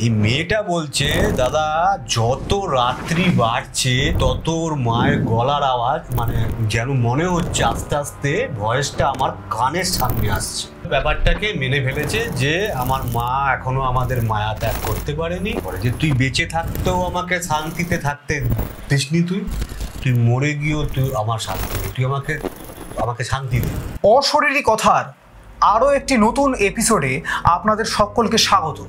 এই মেয়েটা বলছে দাদা যত রাত্রি বাড়ছে তত ওর মায়ের গলার আওয়াজ মানে যেন মনে হচ্ছে আস্তে আস্তে ভয়েসটা আমার কানের সামনে আসছে। ব্যাপারটাকে মেনে ফেলেছে যে আমার মা এখনো আমাদের মায়া ত্যাগ করতে পারেনি, যে তুই বেঁচে থাকতেও আমাকে শান্তিতে থাকতে দিসনি, তুই মরে গিয়েও তুই আমার শান্তি, তুই আমাকে শান্তি দে। অশরীরী কথার আরও একটি নতুন এপিসোডে আপনাদের সকলকে স্বাগত।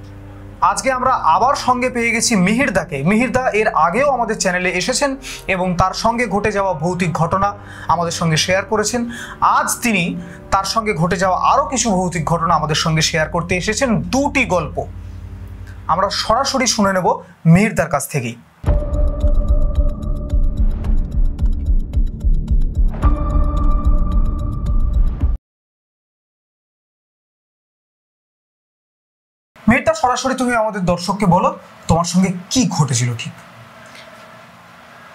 আজকে আমরা আবার সঙ্গে পেয়ে গেছি মিহিরদাকে। মিহিরদা এর আগেও আমাদের চ্যানেলে এসেছেন এবং তার সঙ্গে ঘটে যাওয়া ভৌতিক ঘটনা আমাদের সঙ্গে শেয়ার করেছেন। আজ তিনি তার সঙ্গে ঘটে যাওয়া আরও কিছু ভৌতিক ঘটনা আমাদের সঙ্গে শেয়ার করতে এসেছেন। দুটি গল্প আমরা সরাসরি শুনে নেব মিহিরদার কাছ থেকেই। মেয়েটা সরাসরি তুমি আমাদের দর্শককে বলো তোমার সঙ্গে কি ঘটেছিল। ঠিক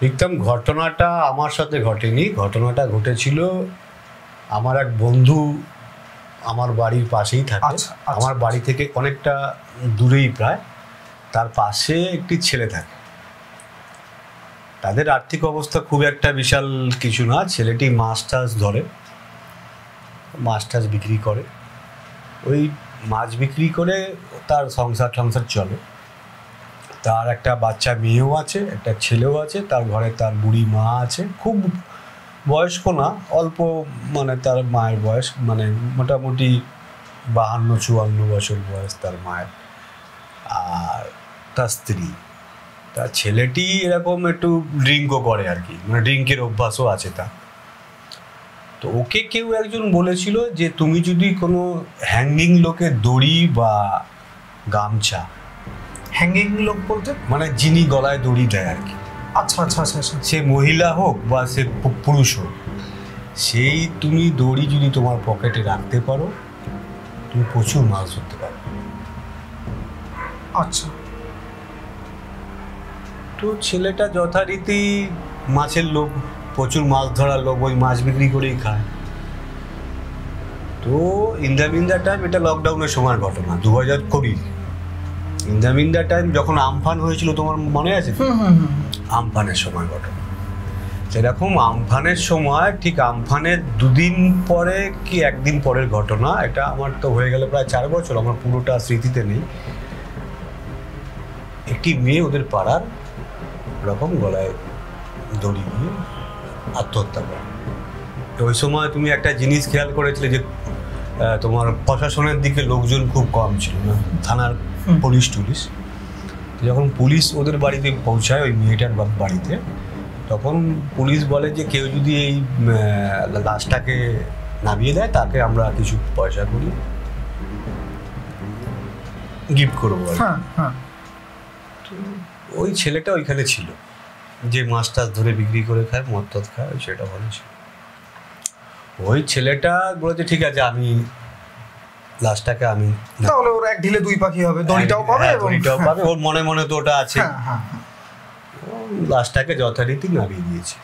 একদম ঘটনাটা আমার সাথে ঘটেনি, ঘটনাটা ঘটেছিল আমার এক বন্ধু আমার বাড়ির পাশেই থাকে। আমার বাড়ি থেকে অনেকটা দূরেই, প্রায় তার পাশে একটি ছেলে থাকে। তাদের আর্থিক অবস্থা খুব একটা বিশাল কিছু না। ছেলেটি মাছ টাছ ধরে, মাছ টাছ বিক্রি করে, ওই মাছ বিক্রি করে তার সংসার চলে। তার একটা বাচ্চা মেয়েও আছে, একটা ছেলেও আছে, তার ঘরে তার বুড়ি মা আছে, খুব বয়স্ক না, অল্প, মানে তার মায়ের বয়স মানে মোটামুটি 52-54 বছর বয়স তার মায়ের। আর তার স্ত্রী, তার ছেলেটি এরকম একটু ড্রিঙ্কও করে আর কি, মানে ড্রিঙ্কের অভ্যাসও আছে তার। তো ওকে কেউ একজন বলেছিল যে তুমি যদি কোনো হ্যাঙ্গিং লোকের দড়ি বা গামছা, হ্যাঙ্গিং লোক বলতে মানে যিনি গলায় দড়ি দেয় আর কি, আচ্ছা আচ্ছা আচ্ছা আচ্ছা, সে মহিলা হোক বা সে পুরুষ হোক, সেই তুমি দড়ি যদি তোমার পকেটে রাখতে পারো তুমি প্রচুর মাছ ধরতে পারো। আচ্ছা, তো ছেলেটা যথারীতি মাছের লোক, প্রচুর মাছ ধরার লোক, ওই মাছ বিক্রি করেই খায়। তো ইন দ্য টাইম, এটা লকডাউনের সময়ের ঘটনা, 2020 ইন দ্য টাইম যখন আমফান হয়েছিল, তোমার মনে আছে? আমফানের সময় ঘটনা সেরকম। আমফানের সময়, ঠিক আমফানের 2 দিন পরে কি 1 দিন পরের ঘটনা এটা। আমার তো হয়ে গেল প্রায় 4 বছর, আমার পুরোটা স্মৃতিতে নেই। একটি মেয়ে ওদের পাড়ার এরকম গলায় দড়ি দিয়ে আত্মহত্যা করে। তো ওই সময় তুমি একটা জিনিস খেয়াল করেছিলে যে তোমার প্রশাসনের দিকে লোকজন খুব কম ছিল না, থানার পুলিশ টুলিশ। যখন পুলিশ ওদের বাড়িতে পৌঁছায়, ওই মেয়েটার বাড়িতে, তখন পুলিশ বলে যে কেউ যদি এই লাশটাকে নামিয়ে দেয় তাকে আমরা কিছু পয়সা করি গিফট করবো। ওই ছেলেটা ওইখানে ছিল, যে মাছ টাছ ধরে বিক্রি করে খায়, মদ টদ খায়, সেটা বলেছিল। ওই ছেলেটা বলেছে ঠিক আছে, আমি লাশটাকে আমি, তাহলে ওর এক ঢিলে 2 পাখি হবে, দড়িটাও পাবে এবং দড়িটাও পাবে, ওর মনে মনে তো ওটা আছে। লাশটাকে যথারীতি নামিয়ে দিয়েছে।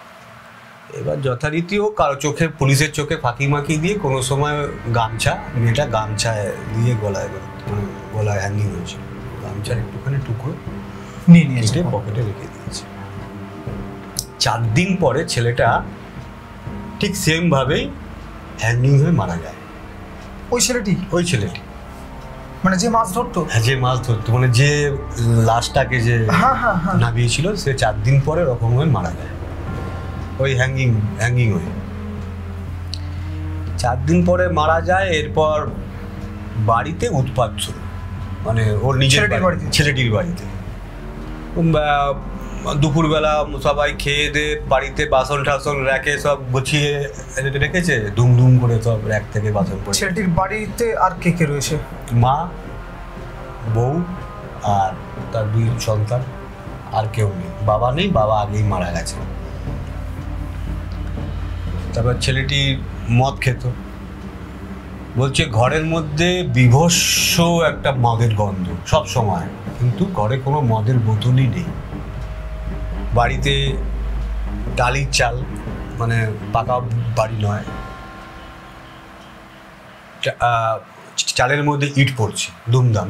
এবার যথারীতি ও কারো চোখে, পুলিশের চোখে ফাঁকি মাকি দিয়ে কোনো সময় গামছা, মেয়েটা গামছায় দিয়ে গলায় হ্যাঙ্গিং হয়েছিল, গামছার একটুখানি টুকরো নিয়ে নিয়েছে, পকেটে রেখে দিয়েছে। 4 দিন পরে ছেলেটা ঠিক সেম ভাবেই হ্যাঙ্গিং হয়ে মারা যায়। ওই ছেলেটি মানে যে মাছ ধরতো? হ্যাঁ, যে মাছ ধরতো, মানে যে লাশটাকে যে নামিয়েছিল, সে 4 দিন পরে রকম হয়ে মারা যায়, ওই হ্যাঙ্গিং হয়ে 4 দিন পরে মারা যায়। এরপর বাড়িতে উৎপাত শুরু, মানে ওর নিজের ছেলেটির বাড়িতে। দুপুরবেলা সবাই খেয়ে দে বাড়িতে বাসন টাসন র্যাকে সব গুছিয়ে রেখেছে, ধুমধুম করে সব র্যাক থেকে বাসন পড়ে। ছেলেটির বাড়িতে আর কে কে রয়েছে? মা, বউ আর তার 2 সন্তান, আর কেউ নেই। বাবা নেই, বাবা আগেই মারা গেছে। তারপর ছেলেটি মদ খেত, বলছে ঘরের মধ্যে বিভৎস একটা মদের গন্ধ সব সময়, কিন্তু ঘরে কোনো মদের বোতলই নেই। বাড়িতে টালির চাল, মানে পাকা বাড়ি নয়, চালের মধ্যে ইট পড়ছে দুমদাম।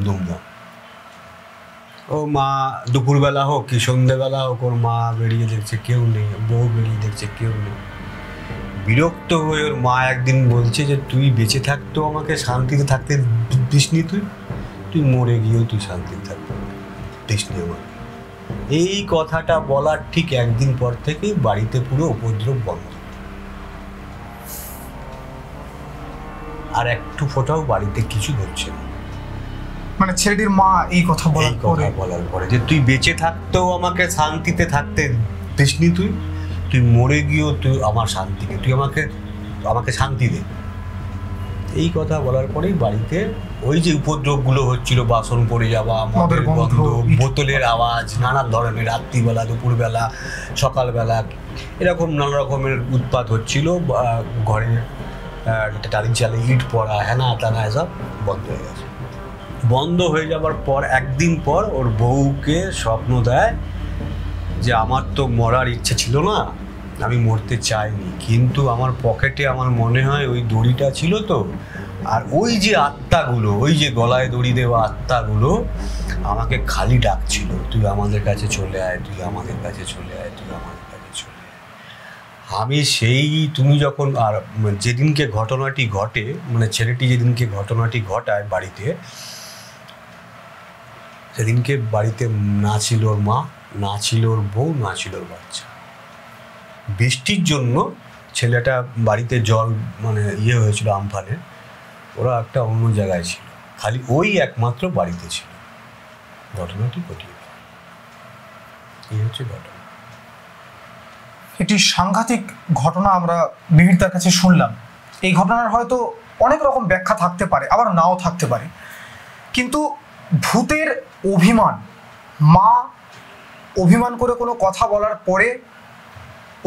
ও মা দুপুরবেলা হোক কি সন্ধ্যেবেলা হোক ওর মা বেরিয়ে দেখছে কেউ নেই, বউ বেরিয়ে দেখছে কেউ নেই। বিরক্ত হয়ে ওর মা একদিন বলছে যে তুই বেঁচে থাকতেও আমাকে শান্তিতে থাকতে দিসনি, তুই মরে গিয়েও তুই শান্তিতে থাকতে দিসনি আমাকে। এই কথাটা বলার ঠিক একদিন পর থেকেই বাড়িতে পুরো উপদ্রব বন্ধ, আর একটু ফোটাও বাড়িতে কিছু হচ্ছে না। মানে ছেলেটির মা এই কথা বলার পরে যে তুই বেঁচে থাকতেও আমাকে শান্তিতে থাকতে দিসনি, তুই মরে গিয়েও তুই আমার শান্তিকে, তুই আমাকে শান্তি দে। এই কথা বলার পরেই বাড়িতে ওই যে উপদ্রবগুলো হচ্ছিল, বাসন পড়ে যাওয়া, মদের গন্ধ, বোতলের আওয়াজ, নানান ধরনের, রাত্রিবেলা, দুপুরবেলা, সকালবেলা, এরকম নানা রকমের উৎপাত হচ্ছিল। ঘরে টালির চালে ইট পড়া, হ্যানা টানা, এসব বন্ধ হয়ে গেছে। বন্ধ হয়ে যাবার পর একদিন পর ওর বউকে স্বপ্ন দেয় যে আমার তো মরার ইচ্ছে ছিল না, আমি মরতে চাইনি, কিন্তু আমার পকেটে আমার মনে হয় ওই দড়িটা ছিল তো, আর ওই যে আত্মাগুলো, ওই যে গলায় দড়ি দেওয়া আত্মাগুলো আমাকে খালি ডাকছিল, তুই আমাদের কাছে চলে আয়, তুই আমাদের কাছে চলে আয়, তুই আমাদের কাছে চলে আয়। আমি সেই তুমি যখন, আর যেদিনকে ঘটনাটি ঘটে, মানে ছেলেটি যেদিনকে ঘটনাটি ঘটায় বাড়িতে, সেদিনকে বাড়িতে না ছিল ওর মা, না ছিল ওর বউ, না ছিল ওর বাচ্চা। বৃষ্টির জন্য ছেলেটা বাড়িতে জল মানে হয়েছিল আমফানে, ওরা একটা অন্য জায়গায় ছিল, খালি ওই একমাত্র বাড়িতে ছিল। ঘটনাটি ঘটিয়ে এই হচ্ছে ঘটনা। একটি সাংঘাতিক ঘটনা আমরা মিহিরদার কাছে শুনলাম। এই ঘটনার হয়তো অনেক রকম ব্যাখ্যা থাকতে পারে, আবার নাও থাকতে পারে, কিন্তু ভূতের অভিমান, মা অভিমান করে কোনো কথা বলার পরে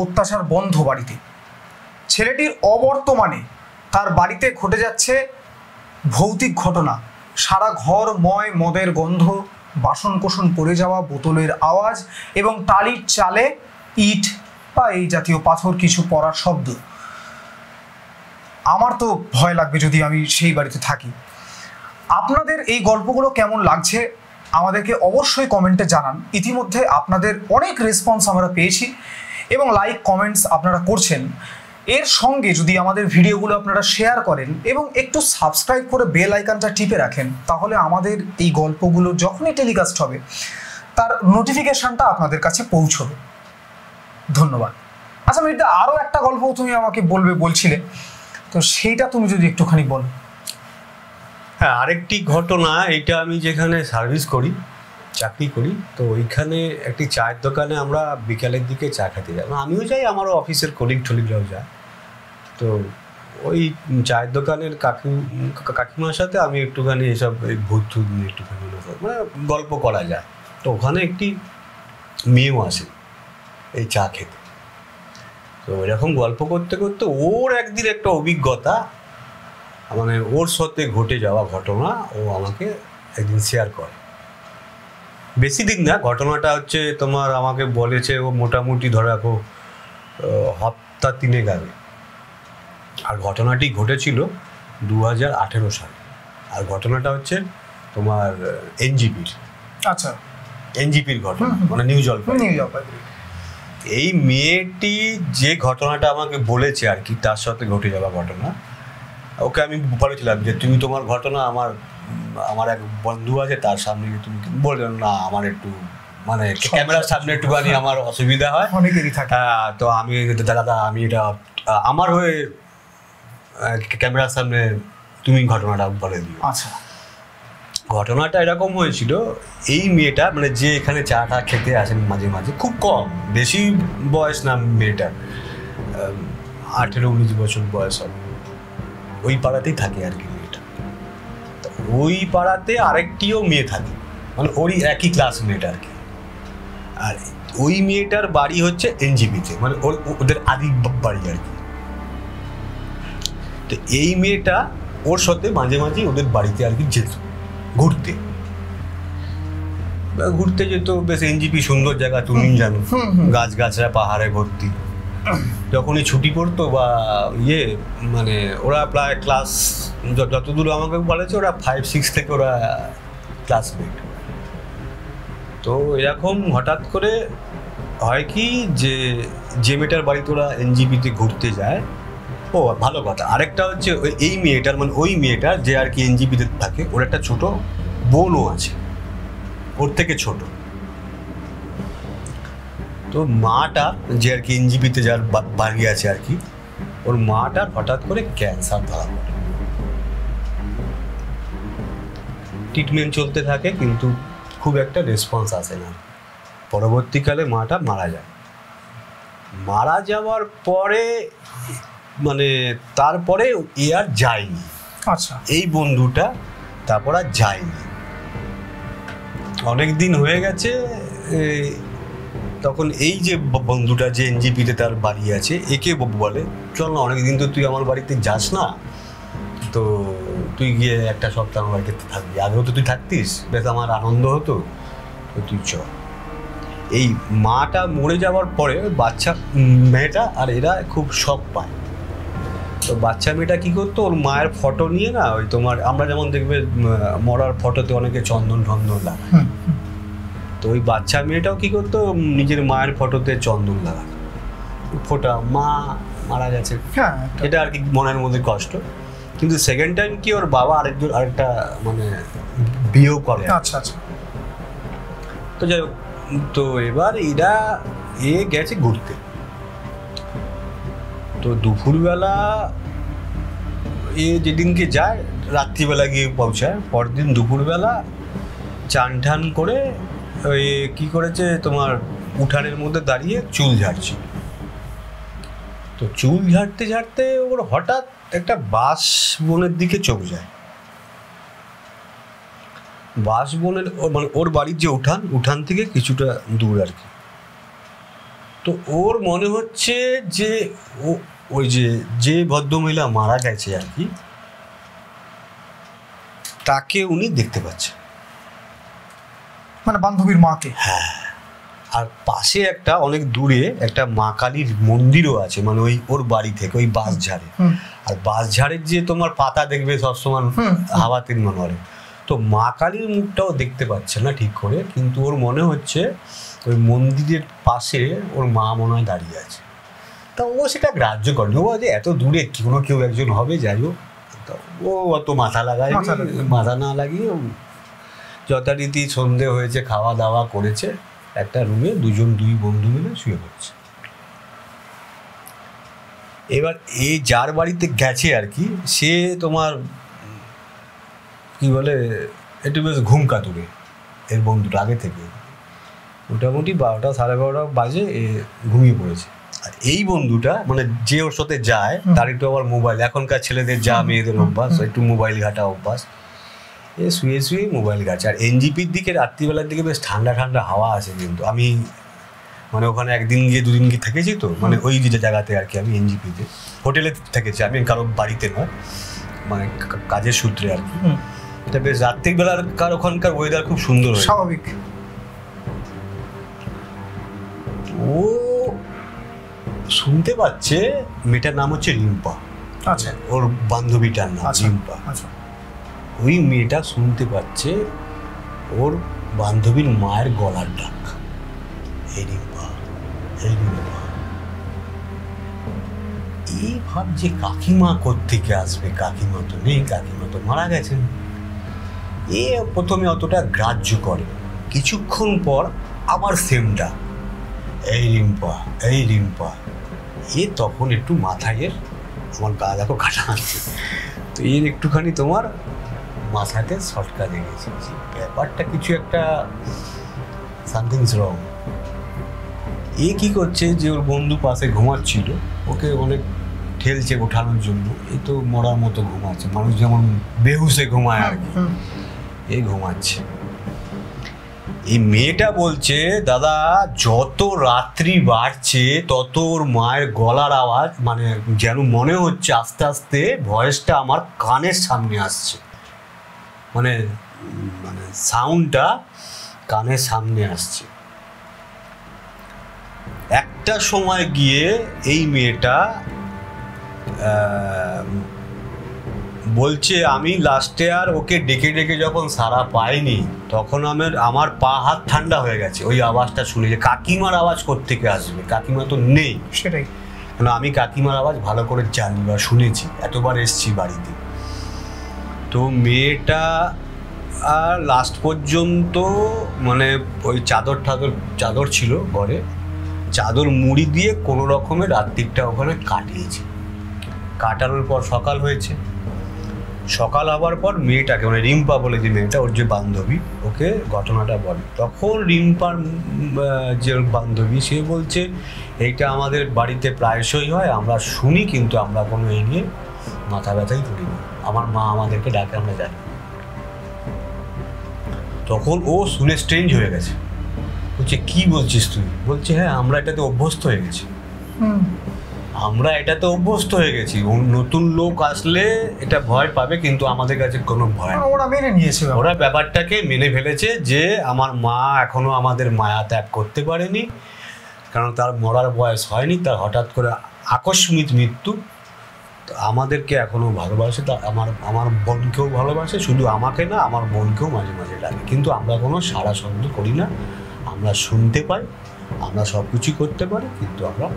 অত্যাচার বন্ধ বাড়িতে। ছেলেটির অবর্তমানে তার বাড়িতে ঘটে যাচ্ছে ভৌতিক ঘটনা, সারা ঘর ময় মদের গন্ধ, বাসন কোসন পড়ে যাওয়া, বোতলের আওয়াজ এবং টালির চালে ইট বা এই জাতীয় পাথর কিছু পড়ার শব্দ। আমার তো ভয় লাগবে যদি আমি সেই বাড়িতে থাকি। আপনাদের এই গল্পগুলো কেমন লাগছে আমাদেরকে অবশ্যই কমেন্টে জানান। ইতিমধ্যে আপনাদের অনেক রেসপন্স আমরা পেয়েছি এবং লাইক কমেন্টস আপনারা করছেন। এর সঙ্গে যদি আমাদের ভিডিওগুলো আপনারা শেয়ার করেন এবং একটু সাবস্ক্রাইব করে বেল আইকনটা টিপে রাখেন, তাহলে আমাদের এই গল্পগুলো যখনই টেলিকাস্ট হবে তার নোটিফিকেশনটা আপনাদের কাছে পৌঁছবে। ধন্যবাদ। আচ্ছা মিহিরদা, আরও একটা গল্প তুমি আমাকে বলছিলে, তো সেইটা তুমি যদি একটুখানি বলো। হ্যাঁ, আরেকটি ঘটনা, এটা আমি যেখানে সার্ভিস করি, চাকরি করি, তো ওইখানে একটি চায়ের দোকানে আমরা বিকালের দিকে চা খেতে যাই, আমিও যাই, আমারও অফিসের কলিগরাও যায়। তো ওই চায়ের দোকানের কাকিমার সাথে আমি একটুখানি এসব ভূত টুত নিয়ে একটুখানি মানে গল্প করা যায়। তো ওখানে একটি মেয়েও আসে এই চা খেতে। তো এরকম গল্প করতে করতে ওর একদিন একটা অভিজ্ঞতা, মানে ওর সাথে ঘটে যাওয়া ঘটনা ও আমাকে একদিন শেয়ার করে। বেশি দিন না, ঘটনাটা হচ্ছে তোমার আমাকে বলেছে ও মোটামুটি ধরে রাখো সপ্তাহ 3 আগে। আর ঘটনাটি ঘটেছিল 2018 সালে। আর ঘটনাটা হচ্ছে তোমার এনজিপির। আচ্ছা, এনজিপির ঘটনা, মানে নিউ জলপাইগুড়ি। এই মেয়েটি যে ঘটনাটা আমাকে বলেছে আর কি, তার সাথে ঘটে যাওয়া ঘটনা, ওকে আমি বলেছিলাম যে তুমি তোমার ঘটনা আমার এক বন্ধু আছে তার সামনে তুমি বললেন না, আমার একটু মানে ক্যামেরার সামনে একটুখানি আমার অসুবিধা হয়, অনেকেরই থাকে। তো আমি দাদা আমি এটা আমার হয়ে ক্যামেরার সামনে তুমি ঘটনাটা বলে দিও। আচ্ছা, ঘটনাটা এরকম হয়েছিল, এই মেয়েটা মানে যে এখানে চাটা খেতে আসেন মাঝে মাঝে, খুব কম, বেশি বয়স না মেয়েটার, 18-19 বছর বয়স হবে, ওই পাড়াতেই থাকে আর কি মেয়েটা। ওই পাড়াতে আরেকটিও মেয়ে থাকে, মানে ওরই একই ক্লাস মেয়েটা আর কি। আর ওই মেয়েটার বাড়ি হচ্ছে এনজিপিতে, মানে ওদের আদি বাড়ি আর কি। তো এই মেয়েটা ওর সাথে মাঝে মাঝে ওদের বাড়িতে আর কি যেত ঘুরতে যেত। বেশ এনজিপি সুন্দর জায়গা, তুমি জানো, গাছগাছরা পাহাড়ে ভর্তি। যখনই ছুটি পড়তো বা মানে ওরা প্রায় ক্লাস, যতদূর আমাকে বলেছে ওরা 5-6 থেকে ওরা ক্লাসমেট। তো এরকম হঠাৎ করে হয় কি যে মেয়েটার বাড়ি তোরা এনজিপিতে ঘুরতে যায়, ও ভালো কথা। আরেকটা হচ্ছে এই মেয়েটার মানে ওই মেয়েটার যে আর কি এনজিপিতে থাকে, ওর একটা ছোট বোনও আছে, ওর থেকে ছোট। তো মাটা যে আর কি এনজিপিতে যার বাড়ি আছে আর কি, ওর মাটার হঠাৎ করে ক্যান্সার ধরা পড়ে। ট্রিটমেন্ট চলতে থাকে কিন্তু খুব একটা রেসপন্স আসে না। পরবর্তীকালে মাটা মারা যায়। মারা যাওয়ার পরে মানে তারপরে এ আর যায়নি। আচ্ছা। এই বন্ধুটা তারপর আর যায়নি। অনেক দিন হয়ে গেছে। তখন এই যে বন্ধুটা যে এনজিপিতে তার বাড়ি আছে, একে বলে চল না, অনেকদিন তো তুই আমার বাড়িতে যাস না, তো তুই গিয়ে একটা সপ্তাহ আমার বাড়িতে থাকবি, আগেও তো তুই থাকতিস, বেশ আমার আনন্দ হতো, তো তুই চ। এই মাটা মরে যাওয়ার পরে বাচ্চা মেয়েটা আর এরা খুব শখ পায়। তো বাচ্চা মেয়েটা কী করতো, ওর মায়ের ফটো নিয়ে না, ওই তোমার আমরা যেমন দেখবে মরার ফটোতে অনেকে চন্দন টন্দন লাগায়, তো ওই বাচ্চা মেয়েটাও কী করতো, নিজের মায়ের ফটোতে চন্দন লাগাতো। ফোটা মা মারা গেছে, এটা আর কি মনের মধ্যে কষ্ট। কিন্তু সেকেন্ড টাইম কি ওর বাবা আরেকটা মানে বিয়েও করে। আচ্ছা আচ্ছা। তো যাই হোক, তো এবার এরা গেছে ঘুরতে। তো দুপুরবেলা যেদিনকে যায়, রাত্রিবেলা গিয়ে পৌঁছায়। পরদিন দুপুরবেলা চান ঠান করে ওই কী করেছে, তোমার উঠানের মধ্যে দাঁড়িয়ে চুল ঝাড়ছে। তো চুল ঝাড়তে ঝাড়তে ওর হঠাৎ একটা বাঁশ বনের দিকে চোখ যায়। বাঁশ বনের মানে ওর বাড়ির যে উঠান থেকে কিছুটা দূর আর কি। তো ওর মনে হচ্ছে যে ওই যে ভদ্রমহিলা মারা গেছে আর কি, তাকে উনি দেখতে পাচ্ছেন, মানে বান্ধবীর মাকে। হ্যাঁ। আর পাশে একটা অনেক দূরে একটা মা কালীর মন্দিরও আছে, মানে ওই ওর বাড়ি থেকে ওই বাঁশঝাড়ে। আর বাঁশঝাড়ের যে তোমার পাতা দেখবে সবসময় হাওয়াতে নড়ে, তো মা কালীর মুখটাও দেখতে পাচ্ছে না ঠিক করে, কিন্তু ওর মনে হচ্ছে ওই মন্দিরের পাশে ওর মা মনে হয় দাঁড়িয়ে আছে। তা ও সেটা গ্রাহ্য করেনি, ও যে এত দূরে কেউ একজন হবে, যাই হোক, ও অত মাথা লাগায়, মাথা না লাগিয়ে যথারীতি সন্ধে হয়েছে, খাওয়া দাওয়া করেছে, একটা রুমে দুই বন্ধু মিলে শুয়ে পড়ছে। এবার যার বাড়িতে গেছে আর কি, সে তোমার কি বলে একটু বেশ ঘুম কাতুরে, এর বন্ধুটা আগে থেকে মোটামুটি 12টা সাড়ে 12টা বাজে ঘুমিয়ে পড়েছে। আর এই বন্ধুটা মানে যে ওর সাথে যায়, তার একটু আবার মোবাইল, এখনকার ছেলেদের যা মেয়েদের অভ্যাস, একটু মোবাইল ঘাটা অভ্যাস, শুয়ে শুয়ে মোবাইল ঘাটছে। আর এনজিপির দিকে রাত্রিবেলার দিকে বেশ ঠান্ডা ঠান্ডা হাওয়া আছে, কিন্তু আমি মানে ওখানে একদিন গিয়ে দুদিন গিয়ে থেকেছি, তো মানে ওই যে জায়গাতে আর কি, আমি এনজিপিতে হোটেলে থেকেছি, আমি কারো বাড়িতে নয়, মানে কাজের সূত্রে আর কি। এটা বেশ রাত্রিবেলার ওখানকার ওয়েদার খুব সুন্দর, স্বাভাবিক। ও শুনতে পাচ্ছে, মেয়েটার নাম হচ্ছে রিম্পা। আচ্ছা। ওর বান্ধবীটার নাম রিম্পা। আচ্ছা। ওই মেয়েটা শুনতে পাচ্ছে ওর বান্ধবীর মায়ের গলার ডাক, এই রিম্পা, এই রিম্পা। এই ভাবছে কাকিমা কোত্থেকে আসবে, কাকিমা তো নেই, কাকিমা তো মারা গেছেন। প্রথমে অতটা গ্রাহ্য করে, কিছুক্ষণ পর আবার সেম ডাক, এই রিম্পা, এই রিম্পা। তখন একটু মাথায় আমার গা দেখো কাটা আছে, তো একটুখানি তোমার মাথাতে শটকা লেগেছে, ব্যাপারটা কিছু একটা সামথিংস রং। কি করছে, যে ওর বন্ধু পাশে ঘুমাচ্ছিল, ওকে অনেক ঠেলছে ওঠানোর জন্য, এই তো মরার মতো ঘুমাচ্ছে, মানুষ যেমন বেহুশে ঘুমায় আর কি, ঘুমাচ্ছে। এই মেয়েটা বলছে, দাদা যত রাত্রি বাড়ছে তত ওর মায়ের গলার আওয়াজ, মানে যেন মনে হচ্ছে আস্তে আস্তে ভয়েসটা আমার কানের সামনে আসছে, মানে মানে সাউন্ডটা কানের সামনে আসছে। একটা সময় গিয়ে এই মেয়েটা বলছে আমি লাস্টে আর ওকে ডেকে ডেকে যখন সারা পাইনি তখন আমার পা হাত ঠান্ডা হয়ে গেছে ওই আওয়াজটা শুনে, যে কাকিমার আওয়াজ কোত্থেকে আসবে, কাকিমা তো নেই। সেটাই, কারণ আমি কাকিমার আওয়াজ ভালো করে জানি বা শুনেছি, এতবার এসছি বাড়িতে। তো মেয়েটা আর লাস্ট পর্যন্ত মানে ওই চাদর ছিল ঘরে, চাদর মুড়ি দিয়ে কোনো রকমের রাত্রিটা ওখানে কাটিয়েছে। কাটানোর পর সকাল হয়েছে, সকাল হওয়ার পর মেয়েটাকে মানে রিম্পা বলে যে মেয়েটা, ওর যে বান্ধবী, ওকে ঘটনাটা বলে। তখন রিম্পার যে বান্ধবী সে বলছে এইটা আমাদের বাড়িতে প্রায়শই হয়, আমরা শুনি, কিন্তু আমরা কোনো এই নিয়ে মাথা ব্যথাই করি না, আমার মা আমাদেরকে ডাকে, আমরা জানি। তখন ও শুনে স্ট্রেঞ্জ হয়ে গেছে, বলছে কি বলছিস তুই? বলছে হ্যাঁ আমরা এটাতে অভ্যস্ত হয়ে গেছি, আমরা এটাতে অভ্যস্ত হয়ে গেছি, নতুন লোক আসলে এটা ভয় পাবে, কিন্তু আমাদের কাছে কোনো ভয় নেই, ওরা মেনে নিয়েছে, ওরা ব্যাপারটাকে মেনে ফেলেছে যে আমার মা এখনো আমাদের মায়া ত্যাগ করতে পারেনি, কারণ তার মরার বয়স হয়নি, তার হঠাৎ করে আকস্মিক মৃত্যু। আমাদেরকে এখনো ভালোবাসে, তা আমার বোনকেও ভালোবাসে, শুধু আমাকে না আমার বোনকেও মাঝে মাঝে ডাকে, কিন্তু আমরা কোনো সাড়া শব্দ করি না, আমরা শুনতে পাই, আমরা সব কিছুই করতে পারি, কিন্তু আমরা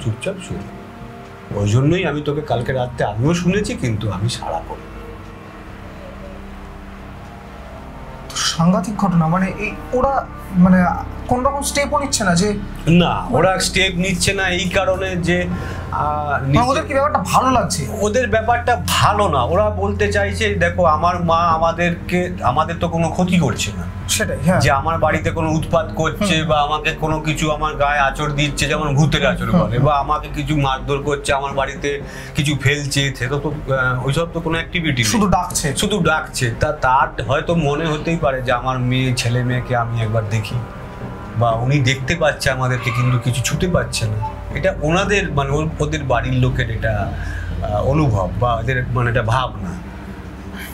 চুপচাপ শুনি। ওই জন্যই আমি তোকে কালকে রাত্রে আমিও শুনেছি, কিন্তু আমি সাড়া করি। সাংঘাতিক ঘটনা। মানে এই ওরা মানে কোন রকম স্টেপও নিচ্ছে না, যে না ওরা স্টেপ নিচ্ছে না এই কারণে যে ওদের কি ব্যাপারটা ভালো লাগছে? ওদের ব্যাপারটা ভালো না, ওরা বলতে চাইছে দেখো আমার মা আমাদের তো কোনো ক্ষতি করছে না, সেটাই, যে আমার বাড়িতে কোনো উৎপাত করছে বা আমাকে কোনো কিছু আমার গায়ে আঁচড় দিচ্ছে, যেমন ভূতের আঁচড় বলে, বা আমাকে কিছু মারধর করছে, আমার বাড়িতে কিছু ফেলছে, সেটা তো ওইসব তো কোনো অ্যাক্টিভিটি, শুধু ডাকছে। তার হয়তো মনে হতেই পারে যে আমার ছেলে মেয়েকে আমি একবার দেখি, বা উনি দেখতে পাচ্ছে আমাদেরকে কিন্তু কিছু ছুতে পারছে না, এটা ওনাদের মানে ওদের বাড়ির লোকের এটা অনুভব বা ওদের মানে এটা ভাবনা।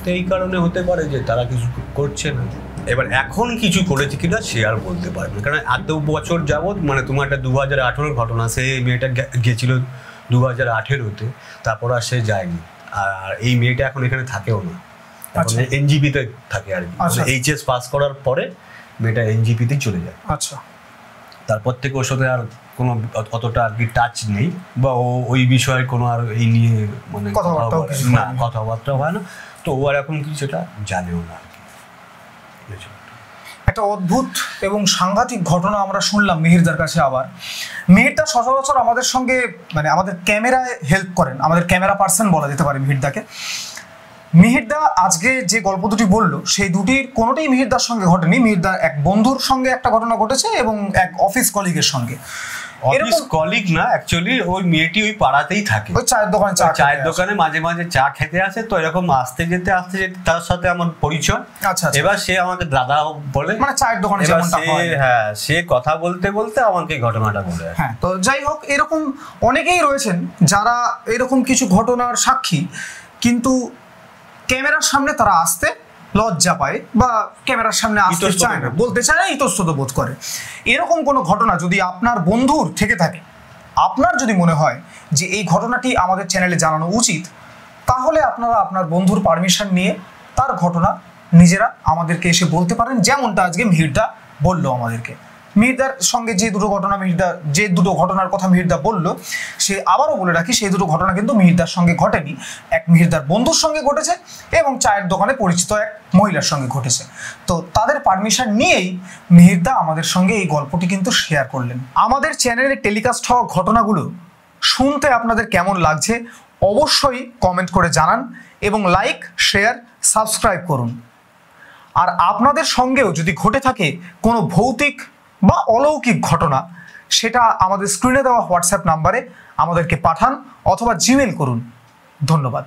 তো এই কারণে হতে পারে যে তারা কিছু করছে না। এবার এখন কিছু করেছে কিনা সে আর বলতে পারবে, কারণ এত বছর যাবৎ মানে তোমার একটা 2018 ঘটনা, সে মেয়েটা গেছিল 2018-তে, তারপর আর সে যায়নি। আর এই মেয়েটা এখন এখানে থাকেও না, এখন এনজিপিতে থাকে আর কি। এইচএস পাস করার পরে মেয়েটা এনজিপিতেই চলে যায়। আচ্ছা, তারপর থেকে ওর সাথে আর কোনো অতটা আর কি টাচ নেই, বা ও ওই বিষয়ে কোনো আর এই নিয়ে মানে কথাবার্তা হয় না। তো ও আর এখন কি সেটা জানেও না। একটা অদ্ভুত এবং সাংঘাতিক ঘটনা আমরা শুনলাম মিহিরদার কাছে। আবার মিহিরদা সচরাচর আমাদের সঙ্গে মানে আমাদের ক্যামেরায় হেল্প করেন, আমাদের ক্যামেরা পার্সন বলা যেতে পারে মিহিরদাকে। মিহিরদা আজকে যে গল্প দুটি বললো সেই দুটির কোনোটাই মিহিরদার সঙ্গে ঘটেনি। মিহিরদার এক বন্ধুর সঙ্গে একটা ঘটনা ঘটেছে এবং এক অফিস কলিগের সঙ্গে। অফিস কলিগ না, অ্যাকচুয়ালি ওই মেয়েটি ওই পাড়াতেই থাকে, ওই চায়ের দোকানে মাঝে মাঝে চা খেতে আসে। তো এরকম আসতে যেতে তার সাথে আমার পরিচয়। আচ্ছা, এবার সে আমাকে দাদা বলে, মানে চায়ের দোকানে যেমনটা হয়। হ্যাঁ, সে কথা বলতে বলতে আমাকে ঘটনাটা বলে। হ্যাঁ, তো যাই হোক, এরকম অনেকেই রয়েছেন যারা এরকম কিছু ঘটনার সাক্ষী, কিন্তু ক্যামেরার সামনে তারা আসতে লজ্জা পায় বা ক্যামেরার সামনে আসতে চায় না, বলতে চায় না, ইতস্তত বোধ করে। এরকম কোনো ঘটনা যদি আপনার বন্ধুর থেকে থাকে, আপনার যদি মনে হয় যে এই ঘটনাটি আমাদের চ্যানেলে জানানো উচিত, তাহলে আপনারা আপনার বন্ধুর পারমিশন নিয়ে তার ঘটনা নিজেরা আমাদেরকে এসে বলতে পারেন, যেমনটা আজকে মিহিরদা বললো আমাদেরকে। মিহিরদার সঙ্গে যে দুটো ঘটনার কথা মিহিরদা বললো, সে আবারও বলে রাখি, সেই দুটো ঘটনা কিন্তু মিহিরদার সঙ্গে ঘটেনি, এক মিহিরদার বন্ধুর সঙ্গে ঘটেছে এবং চায়ের দোকানে পরিচিত এক মহিলার সঙ্গে ঘটেছে। তো তাদের পারমিশন নিয়েই মিহিরদা আমাদের সঙ্গে এই গল্পটি কিন্তু শেয়ার করলেন। আমাদের চ্যানেলে টেলিকাস্ট হওয়া ঘটনাগুলো শুনতে আপনাদের কেমন লাগছে অবশ্যই কমেন্ট করে জানান, এবং লাইক, শেয়ার, সাবস্ক্রাইব করুন। আর আপনাদের সঙ্গেও যদি ঘটে থাকে কোনো ভৌতিক বা অলৌকিক ঘটনা, সেটা আমাদের স্ক্রিনে দেওয়া হোয়াটসঅ্যাপ নাম্বারে আমাদেরকে পাঠান অথবা জিমেল করুন। ধন্যবাদ।